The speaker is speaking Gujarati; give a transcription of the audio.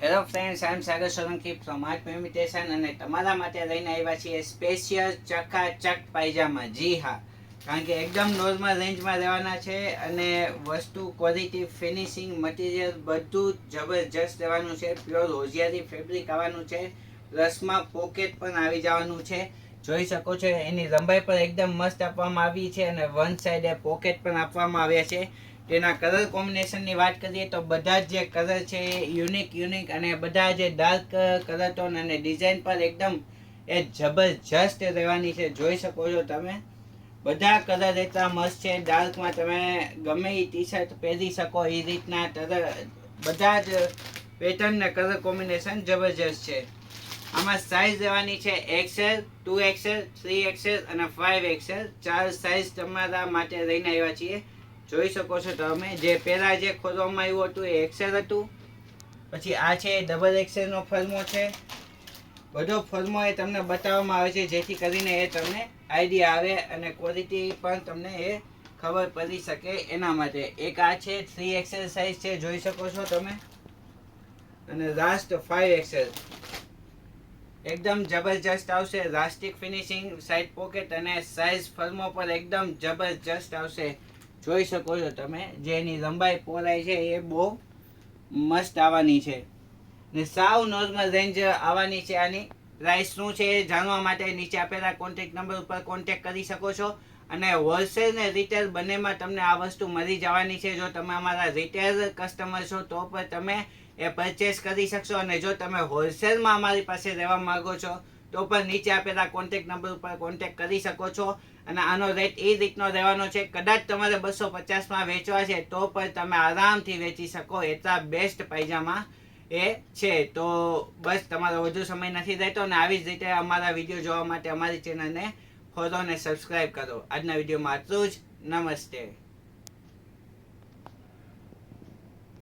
Hello friends, I am Sagar Solanki from art imitation અને તમારા માટે લઈને આવ્યા છીએ સ્પેશિયલ ચકાચક પાયજામા. જી હા, કારણ કે એકદમ નોર્મલ રેન્જમાં રહેવાના છે અને વસ્તુ ક્વોલિટી, ફિનિશિંગ, મટીરિયલ બધું જબરજસ્ત રહેવાનું છે. પ્યોર હોશિયારી ફેબ્રિક આવવાનું છે. પ્લસમાં પોકેટ પણ આવી જવાનું છે. જોઈ શકો છો એની લંબાઈ પણ એકદમ મસ્ત આપવામાં આવી છે અને વન સાઈડે પોકેટ પણ આપવામાં આવ્યા છે. તેના કલર કોમ્બિનેશનની વાત કરીએ તો બધા જ જે કલર છે એ યુનિક અને બધા જે ડાર્ક કલર ટોન અને ડિઝાઇન પર એકદમ એ જબરજસ્ત રહેવાની છે. જોઈ શકો છો તમે બધા કલર એટલા મસ્ત છે. ડાર્કમાં તમે ગમે એ ટી શર્ટ પહેરી શકો એ રીતના બધા જ પેટર્ન ને કલર કોમ્બિનેશન જબરજસ્ત છે. આમાં સાઇઝ રહેવાની છે XL, 2XL, 3XL અને 5XL. 4 સાઇઝ તમારા માટે લઈને આવ્યા છીએ. જોઈ શકો છો તમે જે પહેલા જે ખોલવામાં આવ્યું હતું એ XL હતું. પછી આ છે XXL નો ફર્મો છે. બધો ફર્મો એ તમને બતાવવામાં આવે છે જેથી કરીને એ તમને આઈડિયા આવે અને ક્વોલિટી પણ તમને એ ખબર પડી શકે એના માટે. એક આ છે 3XL સાઇઝ છે, જોઈ શકો છો તમે. અને લાસ્ટ 5XL એકદમ જબરજસ્ત આવશે. લાસ્ટિક ફિનિશિંગ, સાઈડ પોકેટ અને સાઇઝ ફર્મો પર એકદમ જબરજસ્ત આવશે. જોઈ શકો છો તમે જેની લંબાઈ પહોળાઈ છે એ બહુ મસ્ત આવવાની છે ને સાવ નોર્મલ રેન્જ આવવાની છે. આની પ્રાઇસ શું છે એ જાણવા માટે નીચે આપેલા કોન્ટેક્ટ નંબર ઉપર કોન્ટેક્ટ કરી શકો છો. અને હોલસેલ ને રિટેલ બંનેમાં તમને આ વસ્તુ મળી જવાની છે. જો તમે અમારા રિટેલ કસ્ટમર છો તો પણ તમે એ પરચેસ કરી શકશો અને જો તમે હોલસેલમાં અમારી પાસે રહેવા માંગો છો તો પણ નીચે આપેલા કોન્ટેક્ટ નંબર ઉપર કોન્ટેક્ટ કરી શકો છો. અને આનો રેટ એ રીતનો રહેવાનો છે. કદાચ તમારે 250માં વેચવા છે તો પણ તમે આરામથી વેચી શકો એટલા બેસ્ટ પાયજામા એ છે. તો બસ તમારો વધુ સમય નથી રહેતો અને આવી જ રીતે અમારા વિડીયો જોવા માટે અમારી ચેનલને ફોલો અને સબસ્ક્રાઈબ કરો. આજના વિડીયોમાં આટલું જ. નમસ્તે.